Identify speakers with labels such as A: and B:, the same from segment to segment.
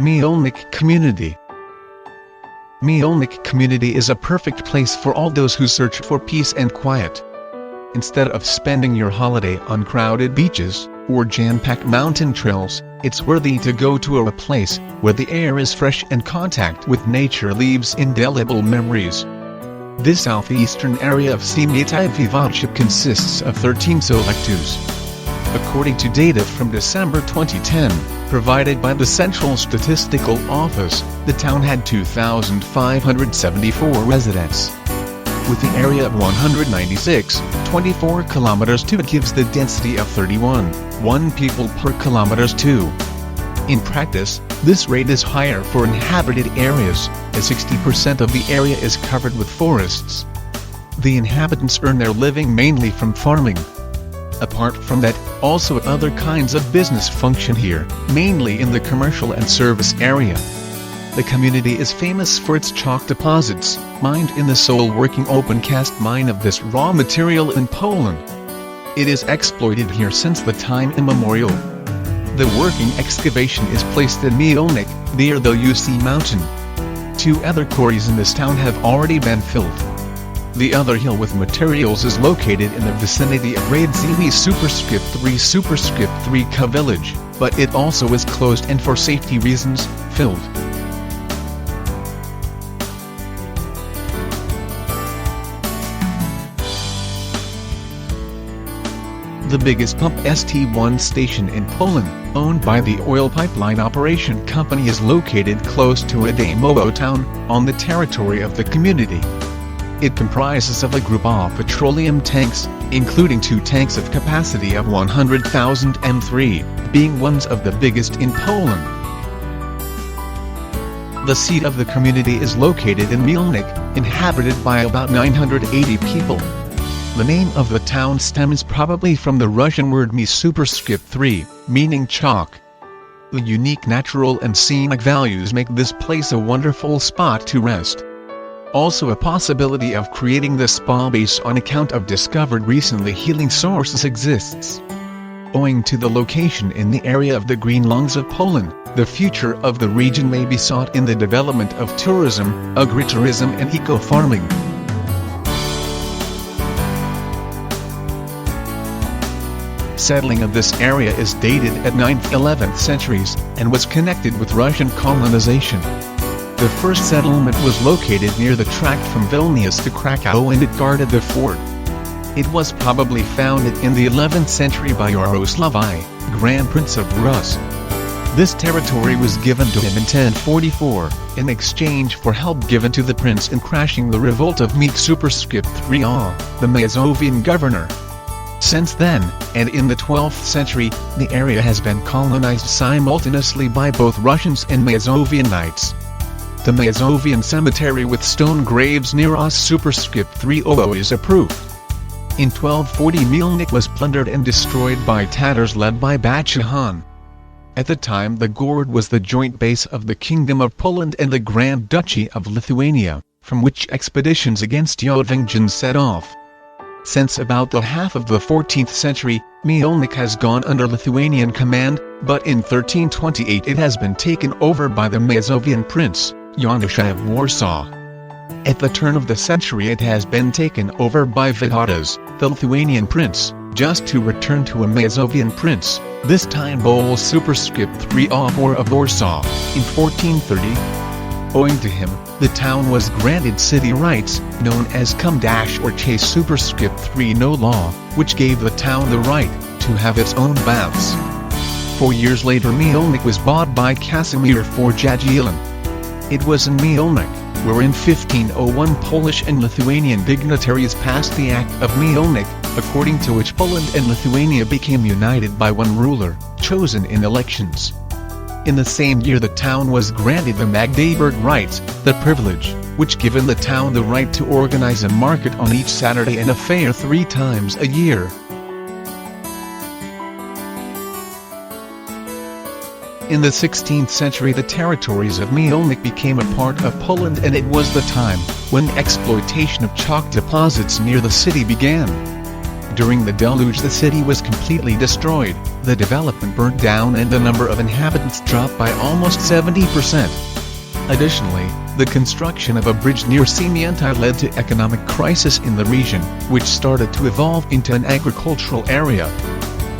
A: Mielnik Community. Mielnik Community is a perfect place for all those who search for peace and quiet. Instead of spending your holiday on crowded beaches, or jam-packed mountain trails, it's worthy to go to a place where the air is fresh and contact with nature leaves indelible memories. This southeastern area of Vian consists of 13 selectives. According to data from December 2010, provided by the Central Statistical Office, the town had 2,574 residents. With the area of 196.24 kilometers to it gives the density of 31 people per kilometers 2. In practice, this rate is higher for inhabited areas, as 60% of the area is covered with forests. The inhabitants earn their living mainly from farming. Apart from that, also other kinds of business function here, mainly in the commercial and service area. The community is famous for its chalk deposits, mined in the sole working open-cast mine of this raw material in Poland. It is exploited here since the time immemorial. The working excavation is placed in Mielnik, near the UC mountain. 2 other quarries in this town have already been filled. The other hill with materials is located in the vicinity of Radzimi *3 Ka village, but it also is closed and for safety reasons, filled. The biggest pump ST1 station in Poland, owned by the oil pipeline operation company, is located close to Adamowo town, on the territory of the community. It comprises of a group of petroleum tanks, including 2 tanks of capacity of 100,000 m3, being one of the biggest in Poland. The seat of the community is located in Mielnik, inhabited by about 980 people. The name of the town stems probably from the Russian word Mi*3, meaning chalk. The unique natural and scenic values make this place a wonderful spot to rest. Also a possibility of creating the spa base on account of discovered recently healing sources exists. Owing to the location in the area of the green lungs of Poland, the future of the region may be sought in the development of tourism, agritourism and eco-farming. Settling of this area is dated at 9th–11th centuries, and was connected with Russian colonization. The first settlement was located near the tract from Vilnius to Krakow and it guarded the fort. It was probably founded in the 11th century by Yaroslav I, Grand Prince of Rus. This territory was given to him in 1044, in exchange for help given to the prince in crashing the revolt of Mi*3, the Mazovian governor. Since then, and in the 12th century, the area has been colonized simultaneously by both Russians and Mazovianites. The Mazovian cemetery with stone graves near Os*3 is approved. In 1240 Mielnik was plundered and destroyed by Tatars led by Bachahan. At the time the Gorod was the joint base of the Kingdom of Poland and the Grand Duchy of Lithuania, from which expeditions against Yodvingians set off. Since about the half of the 14th century, Mielnik has gone under Lithuanian command, but in 1328 it has been taken over by the Mazovian prince, Janusz of Warsaw. At the turn of the century it has been taken over by Vytautas, the Lithuanian prince, just to return to a Mazovian prince, this time Bols*3 of Warsaw, in 1430. Owing to him, the town was granted city rights, known as or Chase*3 no law, which gave the town the right to have its own baths. 4 years later Mielnik was bought by Casimir IV Jagiellon. It was in Mielnik, where in 1501 Polish and Lithuanian dignitaries passed the Act of Mielnik, according to which Poland and Lithuania became united by one ruler, chosen in elections. In the same year the town was granted the Magdeburg rights, the privilege, which given the town the right to organize a market on each Saturday and a fair 3 times a year. In the 16th century the territories of Mielnik became a part of Poland and it was the time when exploitation of chalk deposits near the city began. During the deluge the city was completely destroyed, the development burnt down and the number of inhabitants dropped by almost 70%. Additionally, the construction of a bridge near Mielnik led to economic crisis in the region, which started to evolve into an agricultural area.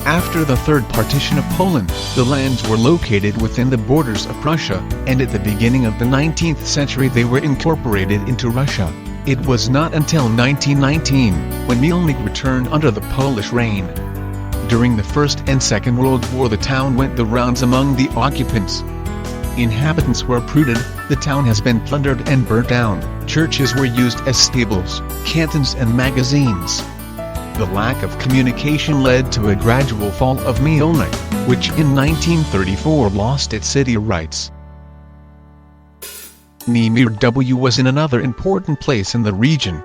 A: After the third partition of Poland, the lands were located within the borders of Prussia, and at the beginning of the 19th century they were incorporated into Russia. It was not until 1919, when Mielnik returned under the Polish reign. During the First and Second World War the town went the rounds among the occupants. Inhabitants were uprooted, the town has been plundered and burnt down, churches were used as stables, cantons and magazines. The lack of communication led to a gradual fall of Mielnik, which in 1934 lost its city rights. Mielnik was in another important place in the region.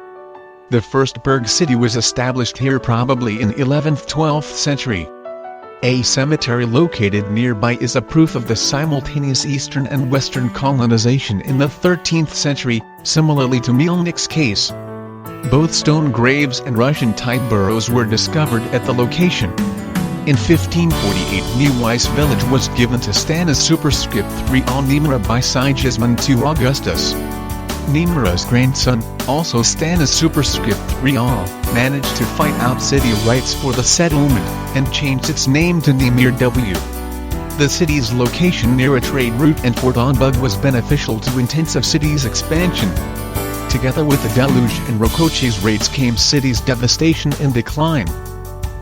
A: The first burg city was established here probably in 11th–12th century. A cemetery located nearby is a proof of the simultaneous eastern and western colonization in the 13th century, similarly to Mielnik's case. Both stone graves and Russian-type burrows were discovered at the location. In 1548 Nieuwhuis village was given to Stanis superscript 3 on Nemira by Sigismund II Augustus. Nemira's grandson, also Stanis superscript 3 all, managed to fight out city rights for the settlement, and changed its name to Nemir W. The city's location near a trade route and Fort on Bug was beneficial to intensive city's expansion. Together with the deluge and Rokoche's raids came city's devastation and decline.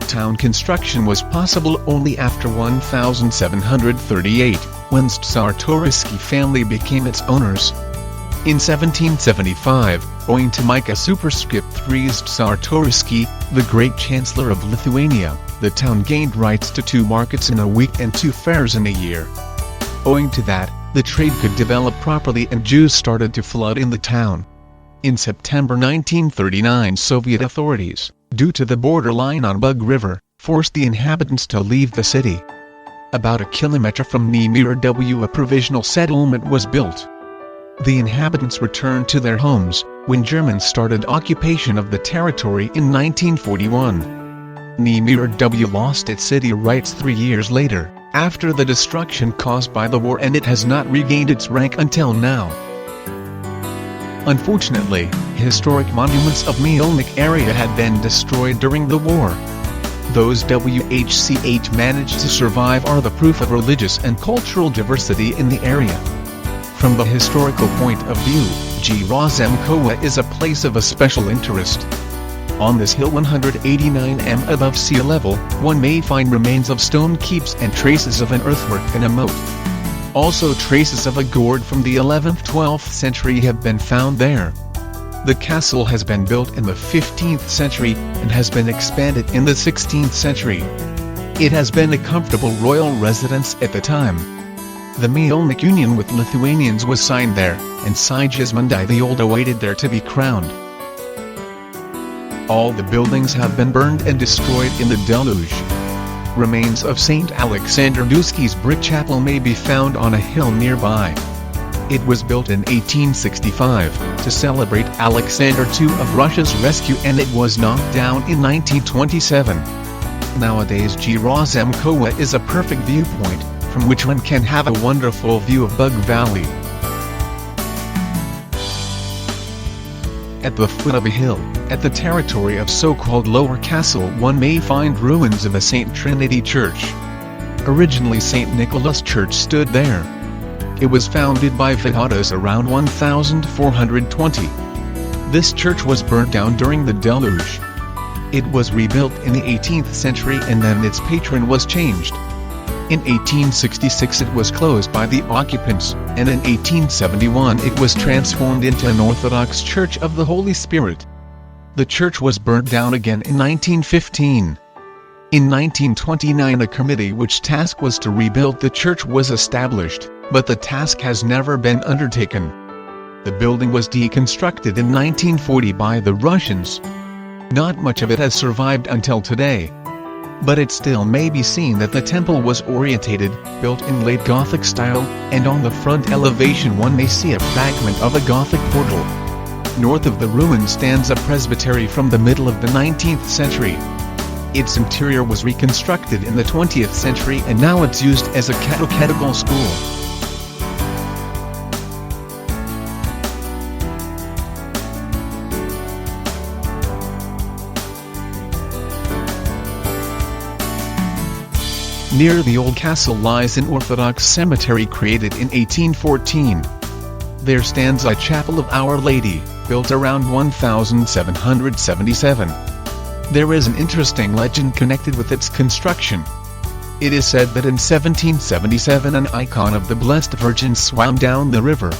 A: Town construction was possible only after 1738, when Czartoryski family became its owners. In 1775, owing to Micah superscript 3's Czartoryski, the great chancellor of Lithuania, the town gained rights to 2 markets in a week and 2 fairs in a year. Owing to that, the trade could develop properly and Jews started to flood in the town. In September 1939 Soviet authorities, due to the borderline on Bug River, forced the inhabitants to leave the city. About a kilometer from Nemir W a provisional settlement was built. The inhabitants returned to their homes, when Germans started occupation of the territory in 1941. Nemir W lost its city rights 3 years later, after the destruction caused by the war, and it has not regained its rank until now. Unfortunately, historic monuments of Mielnik area had been destroyed during the war. Those which managed to survive are the proof of religious and cultural diversity in the area. From the historical point of view, Gierozemkowa is a place of a special interest. On this hill 189 m above sea level, one may find remains of stone keeps and traces of an earthwork and a moat. Also traces of a gourd from the 11th–12th century have been found there. The castle has been built in the 15th century, and has been expanded in the 16th century. It has been a comfortable royal residence at the time. The Mielnik Union with Lithuanians was signed there, and Sigismund I the Old awaited there to be crowned. All the buildings have been burned and destroyed in the deluge. Remains of St. Alexander Nevsky's brick chapel may be found on a hill nearby. It was built in 1865, to celebrate Alexander II of Russia's rescue, and it was knocked down in 1927. Nowadays Gierozemkowa is a perfect viewpoint, from which one can have a wonderful view of Bug Valley. At the foot of a hill, at the territory of so-called Lower Castle, one may find ruins of a St. Trinity church. Originally St. Nicholas Church stood there. It was founded by Vaivadas around 1420. This church was burnt down during the deluge. It was rebuilt in the 18th century, and then its patron was changed. In 1866 it was closed by the occupants, and in 1871 it was transformed into an Orthodox Church of the Holy Spirit. The church was burnt down again in 1915. In 1929 a committee which task was to rebuild the church was established, but the task has never been undertaken. The building was deconstructed in 1940 by the Russians. Not much of it has survived until today. But it still may be seen that the temple was orientated, built in late Gothic style, and on the front elevation one may see a fragment of a Gothic portal. North of the ruin stands a presbytery from the middle of the 19th century. Its interior was reconstructed in the 20th century and now it's used as a catechetical school. Near the old castle lies an Orthodox cemetery created in 1814. There stands a chapel of Our Lady, built around 1777. There is an interesting legend connected with its construction. It is said that in 1777 an icon of the Blessed Virgin swam down the river.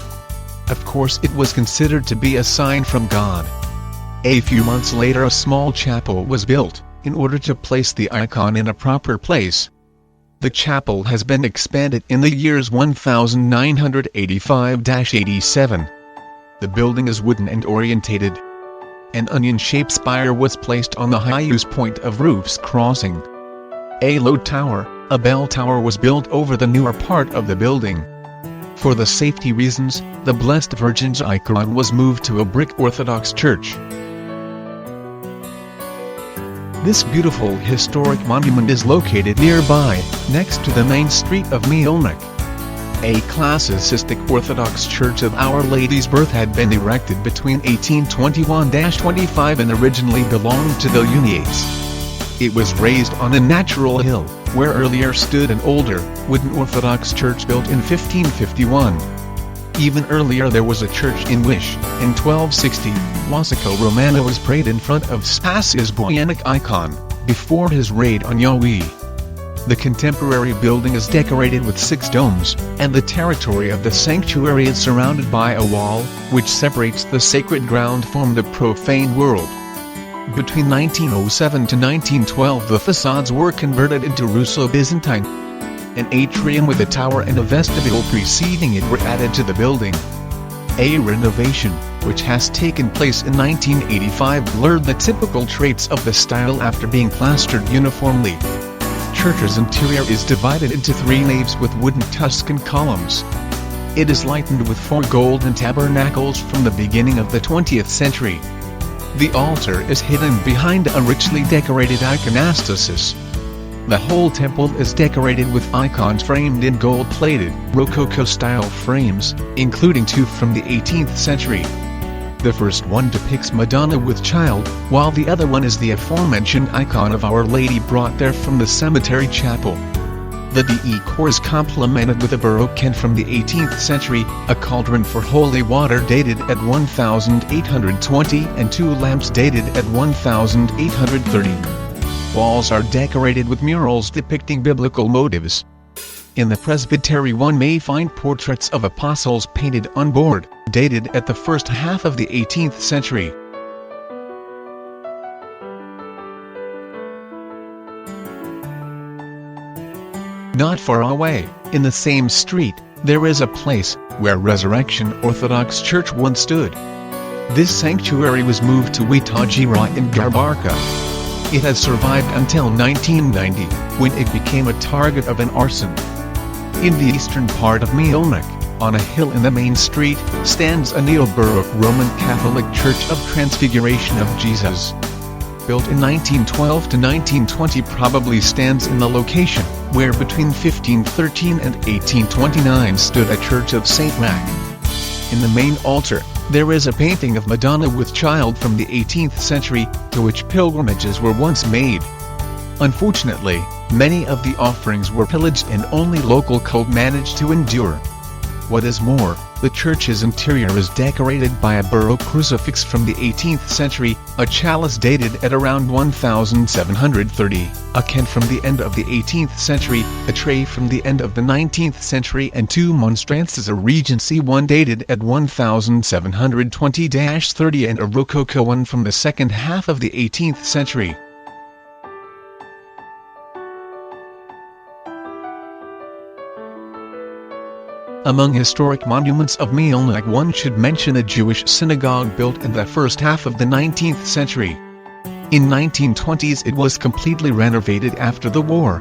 A: Of course it was considered to be a sign from God. A few months later a small chapel was built, in order to place the icon in a proper place. The chapel has been expanded in the years 1985–87. The building is wooden and orientated. An onion-shaped spire was placed on the highest point of roof's crossing. A low tower, a bell tower, was built over the newer part of the building. For the safety reasons, the Blessed Virgin's icon was moved to a brick Orthodox church. This beautiful historic monument is located nearby, next to the main street of Mielnik. A classicistic Orthodox Church of Our Lady's Birth had been erected between 1821–25 and originally belonged to the Uniates. It was raised on a natural hill, where earlier stood an older, wooden Orthodox church built in 1551. Even earlier there was a church in which, in 1260, Wasico Romano was prayed in front of Spas's Vianic icon, before his raid on Yahweh. The contemporary building is decorated with 6 domes, and the territory of the sanctuary is surrounded by a wall, which separates the sacred ground from the profane world. Between 1907 to 1912 the facades were converted into Russo-Byzantine. An atrium with a tower and a vestibule preceding it were added to the building. A renovation, which has taken place in 1985, blurred the typical traits of the style after being plastered uniformly. Church's interior is divided into 3 naves with wooden Tuscan columns. It is lightened with 4 golden tabernacles from the beginning of the 20th century. The altar is hidden behind a richly decorated iconostasis. The whole temple is decorated with icons framed in gold-plated, Rococo-style frames, including 2 from the 18th century. The first one depicts Madonna with child, while the other one is the aforementioned icon of Our Lady brought there from the cemetery chapel. The decor is complemented with a Baroque can from the 18th century, a cauldron for holy water dated at 1820 and 2 lamps dated at 1830. Walls are decorated with murals depicting biblical motives. In the presbytery one may find portraits of apostles painted on board, dated at the first half of the 18th century. Not far away, in the same street, there is a place where Resurrection Orthodox Church once stood. This sanctuary was moved to Witajira in Garbarka. It has survived until 1990, when it became a target of an arson. In the eastern part of Mielnik, on a hill in the main street, stands a neo-Baroque Roman Catholic Church of Transfiguration of Jesus. Built in 1912 to 1920, probably stands in the location where between 1513 and 1829 stood a church of St. Mac. In the main altar, there is a painting of Madonna with child from the 18th century, to which pilgrimages were once made. Unfortunately, many of the offerings were pillaged and only local cult managed to endure. What is more, the church's interior is decorated by a Baroque crucifix from the 18th century, a chalice dated at around 1730, a can from the end of the 18th century, a tray from the end of the 19th century, and 2 monstrances, a Regency one dated at 1720–30 and a Rococo one from the second half of the 18th century. Among historic monuments of Mielnik, one should mention a Jewish synagogue built in the first half of the 19th century. In 1920s it was completely renovated after the war.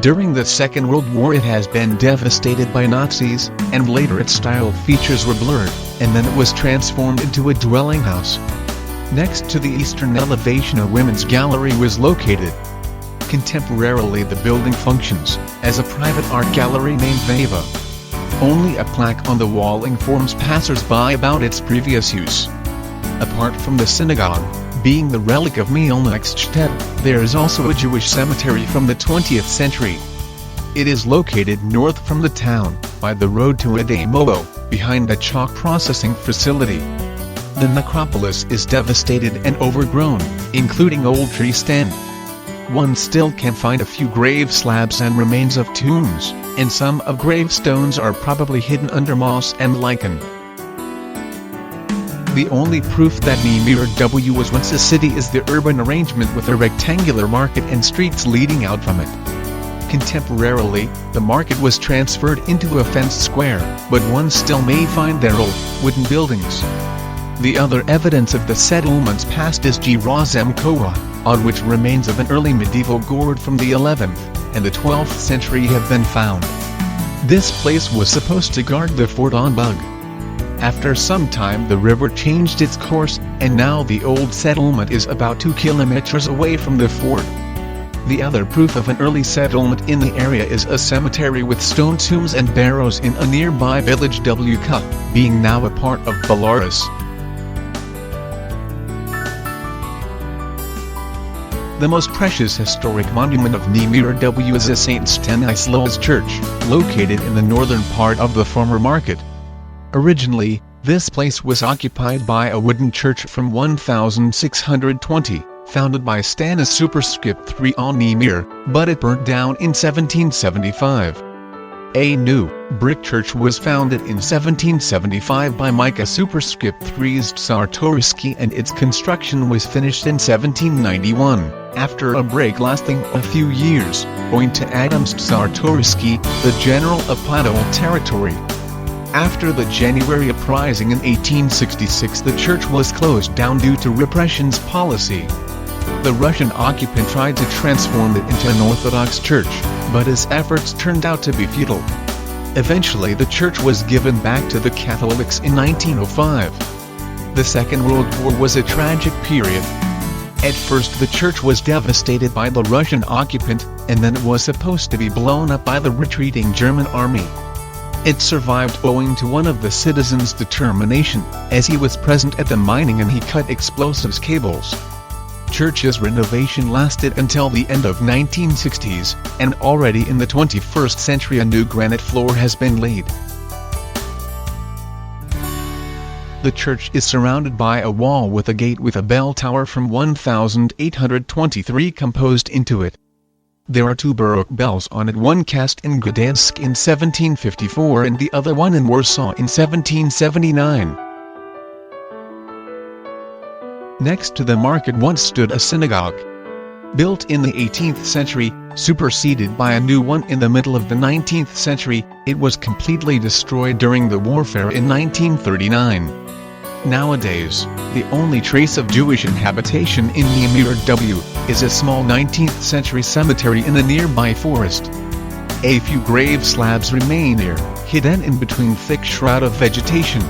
A: During the Second World War it has been devastated by Nazis, and later its style features were blurred, and then it was transformed into a dwelling house. Next to the eastern elevation a women's gallery was located. Contemporarily the building functions as a private art gallery named Viva. Only a plaque on the wall informs passers-by about its previous use. Apart from the synagogue, being the relic of Mielnik's shtetl, there is also a Jewish cemetery from the 20th century. It is located north from the town, by the road to Adamolo, behind a chalk processing facility. The necropolis is devastated and overgrown, including old tree stand. One still can find a few grave slabs and remains of tombs, and some of gravestones are probably hidden under moss and lichen. The only proof that Niemir was once a city is the urban arrangement with a rectangular market and streets leading out from it. Contemporarily, the market was transferred into a fenced square, but one still may find their old, wooden buildings. The other evidence of the settlement's past is Jerozem Kowa, on which remains of an early medieval gourd from the 11th and the 12th century have been found. This place was supposed to guard the fort on Bug. After some time the river changed its course, and now the old settlement is about 2 kilometers away from the fort. The other proof of an early settlement in the area is a cemetery with stone tombs and barrows in a nearby village Wka, being now a part of Belarus. The most precious historic monument of Niemir is a St. Stanislaus Church, located in the northern part of the former market. Originally, this place was occupied by a wooden church from 1620, founded by Stanis Superscript III on Niemir, but it burnt down in 1775. A new, brick church was founded in 1775 by Micah Superscript III's Czartoryski and its construction was finished in 1791, after a break lasting a few years, owing to Adam's Czartoryski, the general of Podol territory. After the January uprising in 1866 the church was closed down due to repression's policy. The Russian occupant tried to transform it into an Orthodox Church, but his efforts turned out to be futile. Eventually the church was given back to the Catholics in 1905. The Second World War was a tragic period. At first the church was devastated by the Russian occupant, and then it was supposed to be blown up by the retreating German army. It survived owing to one of the citizens' determination, as he was present at the mining and he cut explosives cables. Church's renovation lasted until the end of 1960s, and already in the 21st century a new granite floor has been laid. The church is surrounded by a wall with a gate with a bell tower from 1823 composed into it. There are 2 Baroque bells on it, one cast in Gdansk in 1754 and the other one in Warsaw in 1779. Next to the market once stood a synagogue. Built in the 18th century, superseded by a new one in the middle of the 19th century, it was completely destroyed during the warfare in 1939. Nowadays, the only trace of Jewish inhabitation in Niemir is a small 19th century cemetery in the nearby forest. A few grave slabs remain here, hidden in between thick shroud of vegetation.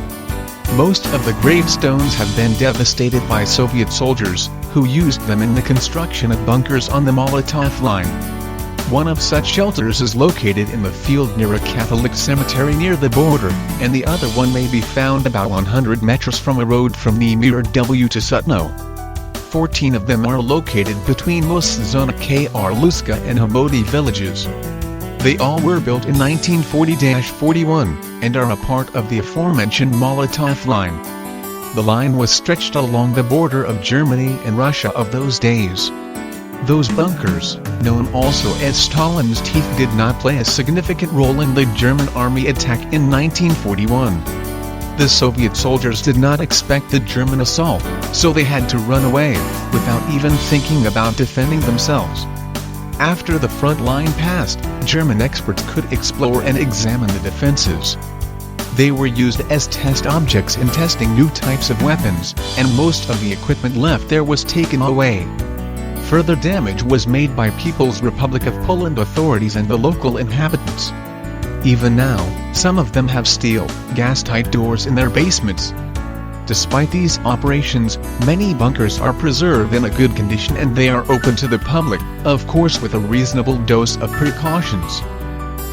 A: Most of the gravestones have been devastated by Soviet soldiers, who used them in the construction of bunkers on the Molotov line. One of such shelters is located in the field near a Catholic cemetery near the border, and the other one may be found about 100 meters from a road from Niemir to Sutno. 14 of them are located between Muszona Krluska and Homody villages. They all were built in 1940-41, and are a part of the aforementioned Molotov line. The line was stretched along the border of Germany and Russia of those days. Those bunkers, known also as Stalin's teeth, did not play a significant role in the German army attack in 1941. The Soviet soldiers did not expect the German assault, so they had to run away, without even thinking about defending themselves. After the front line passed, German experts could explore and examine the defenses. They were used as test objects in testing new types of weapons, and most of the equipment left there was taken away. Further damage was made by People's Republic of Poland authorities and the local inhabitants. Even now, some of them have steel, gas-tight doors in their basements. Despite these operations, many bunkers are preserved in a good condition and they are open to the public, of course with a reasonable dose of precautions.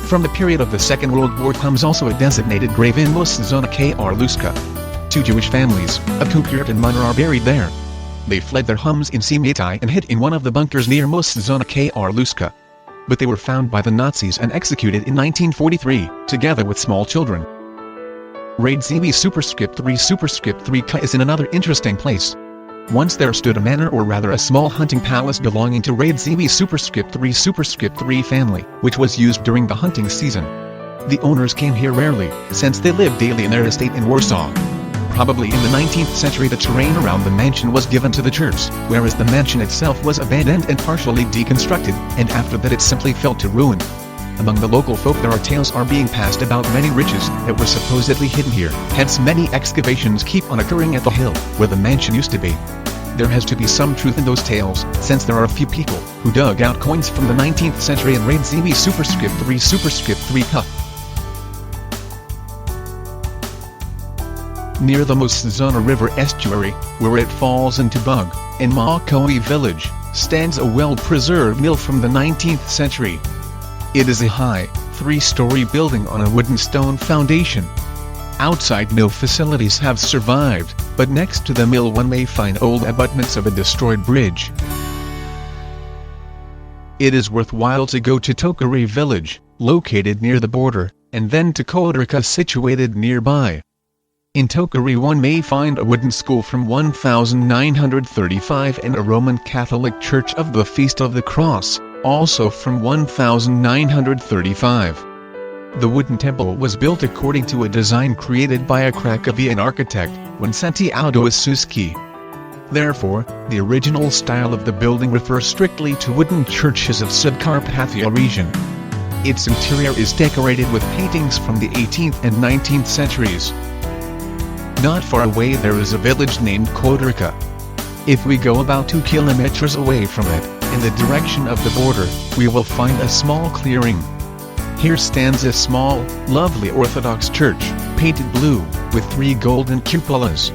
A: From the period of the Second World War comes also a designated grave in Mostzona Krluska. 2 Jewish families, a Kukert and Munner, are buried there. They fled their homes in Siemiatai and hid in one of the bunkers near Mostzona Krluska. But they were found by the Nazis and executed in 1943, together with small children. Radzivy superscript 3 K is in another interesting place. Once there stood a manor, or rather a small hunting palace belonging to Radzivy superscript 3 family, which was used during the hunting season. The owners came here rarely, since they lived daily in their estate in Warsaw. Probably in the 19th century the terrain around the mansion was given to the church, whereas the mansion itself was abandoned and partially deconstructed, and after that it simply fell to ruin. Among the local folk there are tales are being passed about many riches that were supposedly hidden here, hence many excavations keep on occurring at the hill, where the mansion used to be. There has to be some truth in those tales, since there are a few people who dug out coins from the 19th century in Radzivy superscript 3 K. Near the Mostzona River estuary, where it falls into Bug, in Makowi village, stands a well-preserved mill from the 19th century. It is a high, 3-story building on a wooden stone foundation. Outside mill facilities have survived, but next to the mill one may find old abutments of a destroyed bridge. It is worthwhile to go to Tokary village, located near the border, and then to Kodrika situated nearby. In Tokary one may find a wooden school from 1935 and a Roman Catholic Church of the Feast of the Cross, also from 1935. The wooden temple was built according to a design created by a Krakowian architect, Wincenty Audosiewski. Therefore, the original style of the building refers strictly to wooden churches of Subcarpathia region. Its interior is decorated with paintings from the 18th and 19th centuries. Not far away there is a village named Kodrika. If we go about 2 kilometers away from it, in the direction of the border, we will find a small clearing. Here stands a small, lovely Orthodox church, painted blue, with 3 golden cupolas.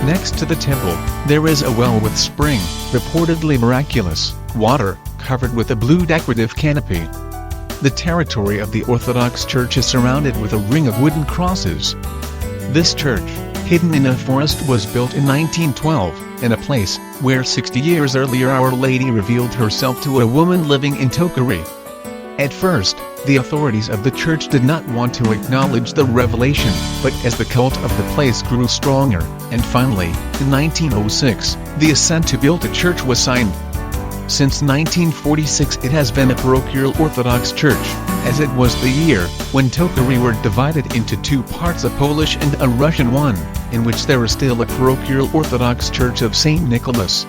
A: Next to the temple, there is a well with spring, reportedly miraculous, water, covered with a blue decorative canopy. The territory of the Orthodox Church is surrounded with a ring of wooden crosses. This church, hidden in a forest, was built in 1912, in a place where 60 years earlier Our Lady revealed herself to a woman living in Tokary. At first, the authorities of the church did not want to acknowledge the revelation, but as the cult of the place grew stronger, and finally, in 1906, the assent to build a church was signed. Since 1946 it has been a parochial Orthodox church, as it was the year when Tokary were divided into 2 parts, a Polish and a Russian one, in which there is still a parochial Orthodox Church of St. Nicholas.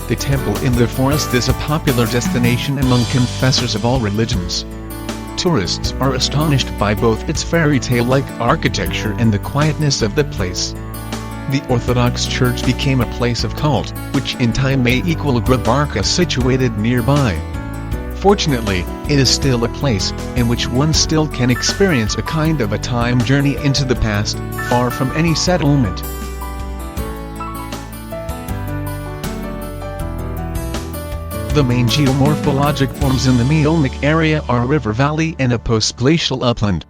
A: The temple in the forest is a popular destination among confessors of all religions. Tourists are astonished by both its fairy tale-like architecture and the quietness of the place. The Orthodox Church became a place of cult, which in time may equal Grabarka situated nearby. Fortunately, it is still a place in which one still can experience a kind of a time journey into the past, far from any settlement. The main geomorphologic forms in the Mielnik area are a river valley and a postglacial upland.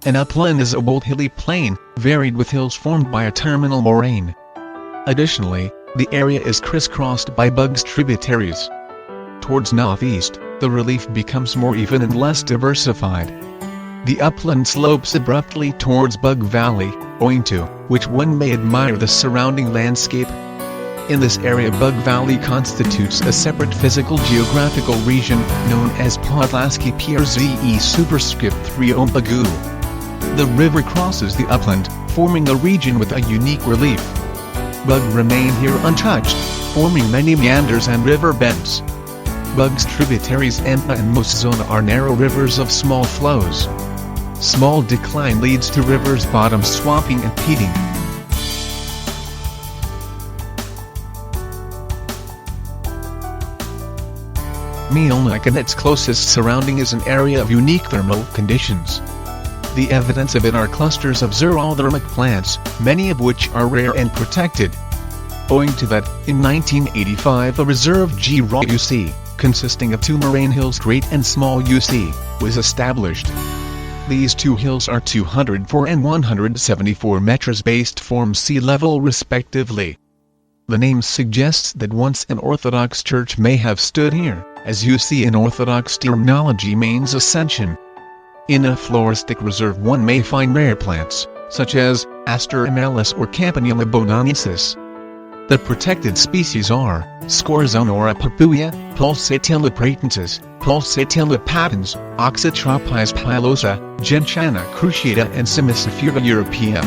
A: An upland is a bold hilly plain, varied with hills formed by a terminal moraine. Additionally, the area is crisscrossed by Bug's tributaries. Towards northeast, the relief becomes more even and less diversified. The upland slopes abruptly towards Bug Valley, owing to which one may admire the surrounding landscape. In this area Bug Valley constitutes a separate physical geographical region, known as Podlaski Pierze superscript 3 Ombagu. The river crosses the upland, forming a region with a unique relief. Bug remain here untouched, forming many meanders and river beds. Bug's tributaries Enta and Mostzona are narrow rivers of small flows. Small decline leads to river's bottom swamping and peating. Mielnik and its closest surrounding is an area of unique thermal conditions. The evidence of it are clusters of xerodermic plants, many of which are rare and protected. Owing to that, in 1985 a reserve G-Raw UC, consisting of two moraine hills Great and Small UC, was established. These two hills are 204 and 174 meters based form sea level respectively. The name suggests that once an Orthodox church may have stood here, as UC in Orthodox terminology means ascension. In a floristic reserve one may find rare plants, such as Aster amaryllis or Campanula bonensis. The protected species are Scorzonora papuia, Pulsatilla pratensis, Pulsatilla patens, Oxytropis pilosa, Gentiana cruciata and Simicifera europaea.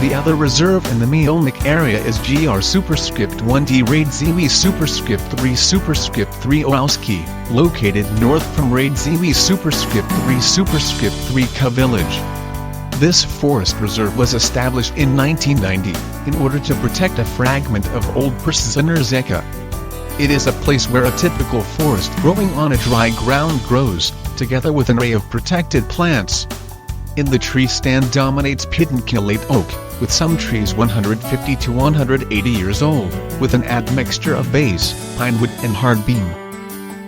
A: The other reserve in the Mielnik area is GR superscript 1D Radziwi superscript 3 superscript 3 Oralski, located north from Radziwi superscript 3 superscript 3 Ka village. This forest reserve was established in 1990, in order to protect a fragment of old Przynrzeka. It is a place where a typical forest growing on a dry ground grows, together with an array of protected plants. In the tree stand dominates pedunculate oak, with some trees 150 to 180 years old, with an admixture of bass, pinewood and hardbeam.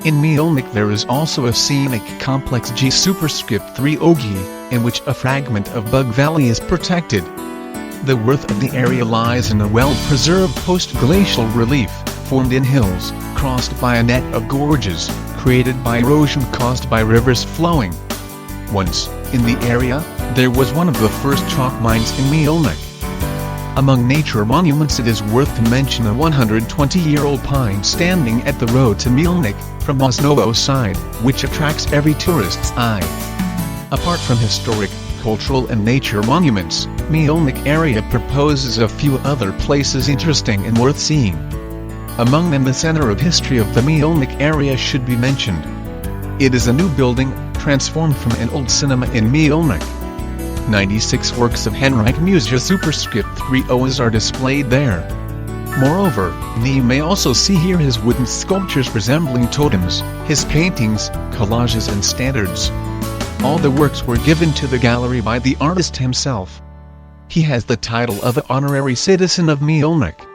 A: In Mielnik there is also a scenic complex G superscript 3 Ogi, in which a fragment of Bug Valley is protected. The worth of the area lies in a well-preserved post-glacial relief, formed in hills, crossed by a net of gorges, created by erosion caused by rivers flowing. Once, in the area, there was one of the first chalk mines in Mielnik. Among nature monuments it is worth to mention a 120-year-old pine standing at the road to Mielnik, from Osnovo side, which attracts every tourist's eye. Apart from historic, cultural and nature monuments, Mielnik area proposes a few other places interesting and worth seeing. Among them the center of history of the Mielnik area should be mentioned. It is a new building, transformed from an old cinema in Mielnik. 96 works of Henryk Mezzo superscript 3 Oas are displayed there. Moreover, you may also see here his wooden sculptures resembling totems, his paintings, collages and standards. All the works were given to the gallery by the artist himself. He has the title of an honorary citizen of Mielnik.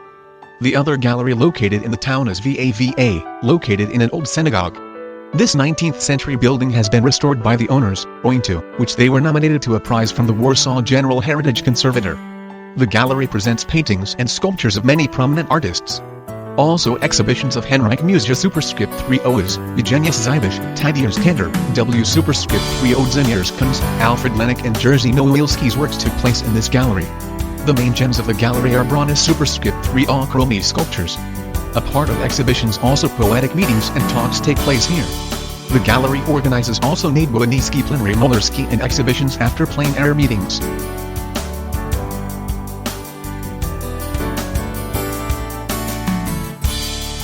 A: The other gallery located in the town is VAVA, located in an old synagogue. This 19th century building has been restored by the owners, owing to which they were nominated to a prize from the Warsaw General Heritage Conservator. The gallery presents paintings and sculptures of many prominent artists. Also exhibitions of Henryk Mezzo superscript 3 Oas, Eugenius Zybish, Tadeusz Kender, W superscript 3 Odzeniers Kunst, Alfred Lennox and Jerzy Nowilski's works took place in this gallery. The main gems of the gallery are bronze superscript 3 Ochromy sculptures. A part of exhibitions also poetic meetings and talks take place here. The gallery organizes also Nadwonicki Plenary Mularski and exhibitions after plein air meetings.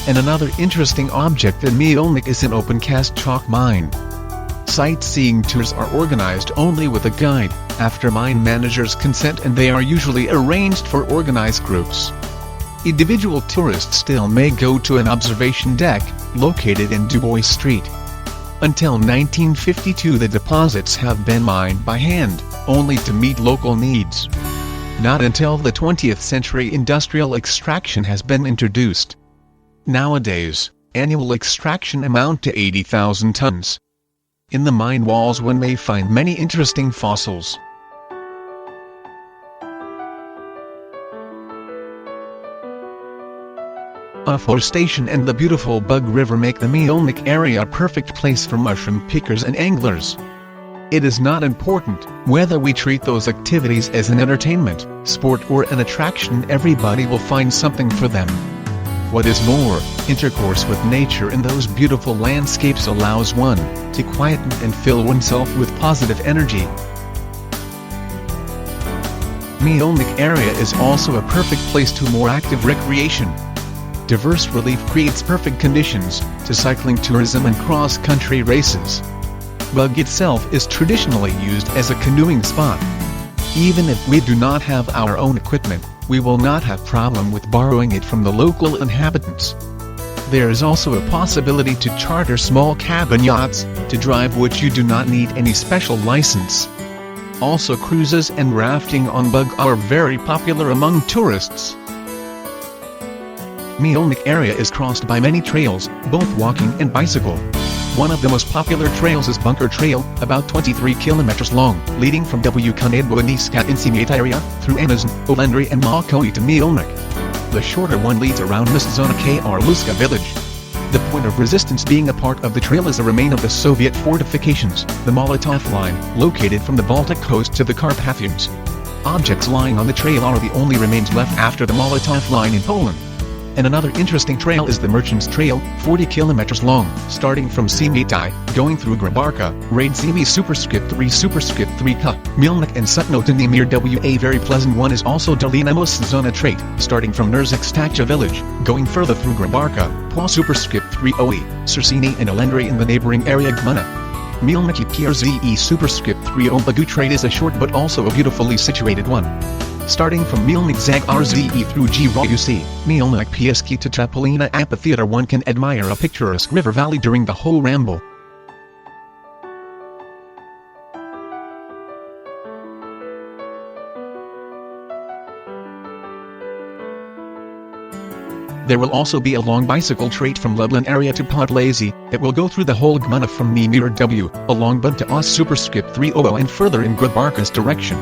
A: And another interesting object in Mielnik is an open-cast chalk mine. Sightseeing tours are organized only with a guide, after mine manager's consent, and they are usually arranged for organized groups. Individual tourists still may go to an observation deck, located in Dubois Street. Until 1952 the deposits have been mined by hand, only to meet local needs. Not until the 20th century industrial extraction has been introduced. Nowadays, annual extraction amount to 80,000 tons. In the mine walls one may find many interesting fossils. Afforestation and the beautiful Bug River make the Mielnik area a perfect place for mushroom pickers and anglers. It is not important whether we treat those activities as an entertainment, sport or an attraction, everybody will find something for them. What is more, intercourse with nature in those beautiful landscapes allows one to quieten and fill oneself with positive energy. Mielnik area is also a perfect place to more active recreation. Diverse relief creates perfect conditions to cycling tourism and cross-country races. Bug itself is traditionally used as a canoeing spot. Even if we do not have our own equipment, we will not have problem with borrowing it from the local inhabitants. There is also a possibility to charter small cabin yachts, to drive which you do not need any special license. Also, cruises and rafting on Bug are very popular among tourists. Mielnik area is crossed by many trails, both walking and bicycle. One of the most popular trails is Bunker Trail, about 23 kilometers long, leading from Kanedboaniska in Simiet area, through Amazon, Olendry and Makoi to Mielnik. The shorter one leads around Mezzo Luska village. The point of resistance being a part of the trail is a remain of the Soviet fortifications, the Molotov line, located from the Baltic coast to the Carpathians. Objects lying on the trail are the only remains left after the Molotov line in Poland. And another interesting trail is the Merchants Trail, 40 kilometers long, starting from Simitai, going through Grabarka, Raid Simi superscript 3 Ka, Mielnik and Sutno to Nemir. A very pleasant one is also Dalinamos Zona Trait, starting from Nerzik Stacha village, going further through Grabarka, Pwa superscript 3 Oe, Cersini and Olendry in the neighboring area Gmuna. Mielniki PRZE superscript 3 Ombagu Trait is a short but also a beautifully situated one. Starting from Mielnik Zag RZE through G-Ruc, Mielnik Pieski to Chapolina Amphitheater, one can admire a picturesque river valley during the whole ramble. There will also be a long bicycle trait from Lublin area to Podlasie. It will go through the whole Gmuna from Nemir W, along Bud to Os superscript 300 and further in Grabarka's direction.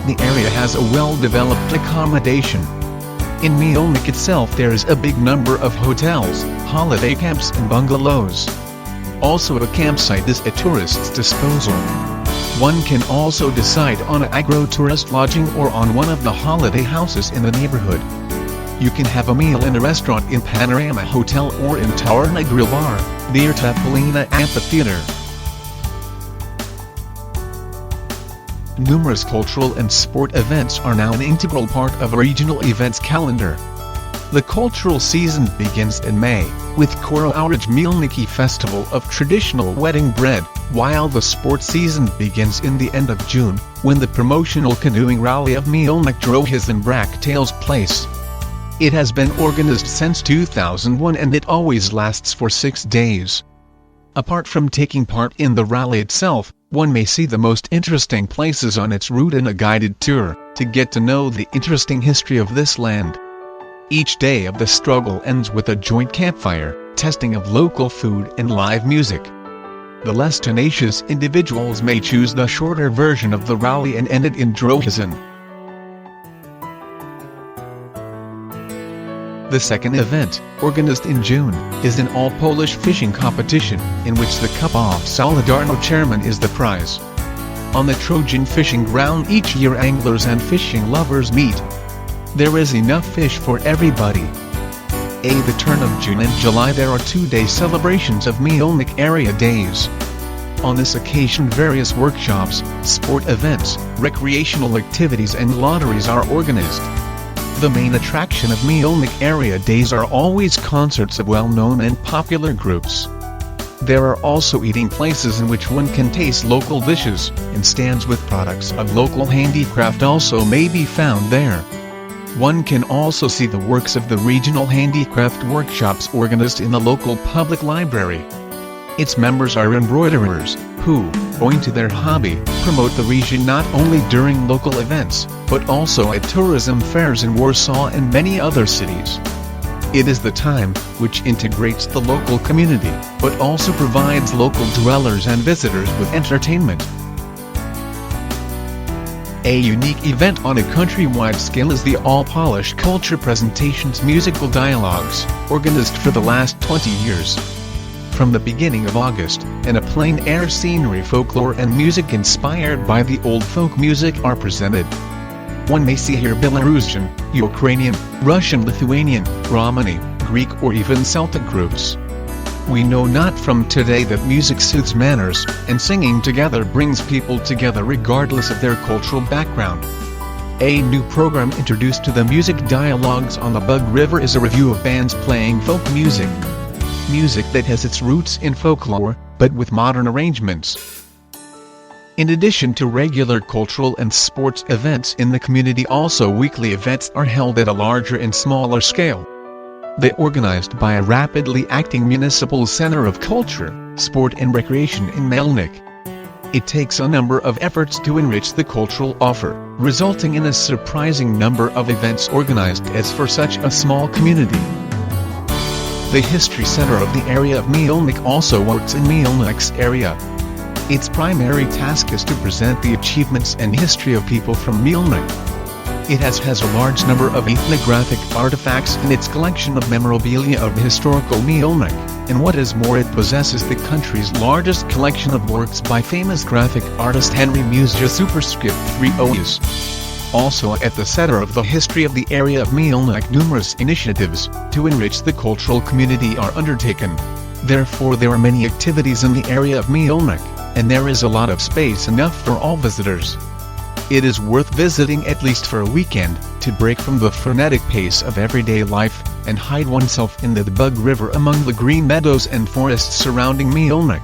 A: The area has a well-developed accommodation. In Mielnik itself there is a big number of hotels, holiday camps and bungalows. Also a campsite is at tourists' disposal. One can also decide on an agro-tourist lodging or on one of the holiday houses in the neighborhood. You can have a meal in a restaurant in Panorama Hotel or in Taorna Grill Bar, near Tapolina Amphitheater. Numerous cultural and sport events are now an integral part of a regional events calendar. The cultural season begins in May, with Korouraj Mielniki Festival of traditional wedding bread, while the sports season begins in the end of June, when the promotional canoeing rally of Mielnik Drohis in Brak takes place. It has been organized since 2001 and it always lasts for 6 days. Apart from taking part in the rally itself, one may see the most interesting places on its route in a guided tour, to get to know the interesting history of this land. Each day of the struggle ends with a joint campfire, testing of local food and live music. The less tenacious individuals may choose the shorter version of the rally and end it in Drohizn. The second event, organized in June, is an all-Polish fishing competition, in which the Cup of Solidarno chairman is the prize. On the Trojan fishing ground each year anglers and fishing lovers meet. There is enough fish for everybody. The turn of June and July there are 2-day celebrations of Mielnik area days. On this occasion various workshops, sport events, recreational activities and lotteries are organized. The main attraction of Mielnik area days are always concerts of well-known and popular groups. There are also eating places in which one can taste local dishes, and stands with products of local handicraft also may be found there. One can also see the works of the regional handicraft workshops organized in the local public library. Its members are embroiderers, who, owing to their hobby, promote the region not only during local events, but also at tourism fairs in Warsaw and many other cities. It is the time, which integrates the local community, but also provides local dwellers and visitors with entertainment. A unique event on a countrywide scale is the All-Polish Culture Presentations Musical Dialogues, organized for the last 20 years. From the beginning of August, in a plein-air scenery folklore and music inspired by the old folk music are presented. One may see here Belarusian, Ukrainian, Russian, Lithuanian, Romani, Greek or even Celtic groups. We know not from today that music suits manners, and singing together brings people together regardless of their cultural background. A new program introduced to the music dialogues on the Bug River is a review of bands playing folk music. Music that has its roots in folklore, but with modern arrangements. In addition to regular cultural and sports events in the community, also weekly events are held at a larger and smaller scale. They organized by a rapidly acting municipal center of culture, sport and recreation in Mielnik. It takes a number of efforts to enrich the cultural offer, resulting in a surprising number of events organized as for such a small community. The History Center of the area of Mielnik also works in Mielnik's area. Its primary task is to present the achievements and history of people from Mielnik. It has a large number of ethnographic artifacts in its collection of memorabilia of historical Mielnik, and what is more, it possesses the country's largest collection of works by famous graphic artist Henry Mezzo superscript 3 O's. Also at the center of the history of the area of Mielnik, numerous initiatives to enrich the cultural community are undertaken. Therefore there are many activities in the area of Mielnik, and there is a lot of space enough for all visitors. It is worth visiting at least for a weekend, to break from the frenetic pace of everyday life, and hide oneself in the Bug River among the green meadows and forests surrounding Mielnik.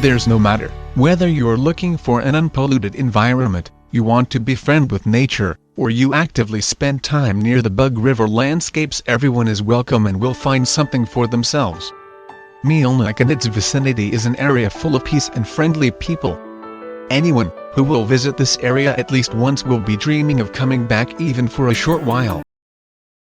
A: There's no matter whether you're looking for an unpolluted environment, you want to befriend with nature, or you actively spend time near the Bug River landscapes, everyone is welcome and will find something for themselves. Mielnik and its vicinity is an area full of peace and friendly people. Anyone who will visit this area at least once will be dreaming of coming back even for a short while.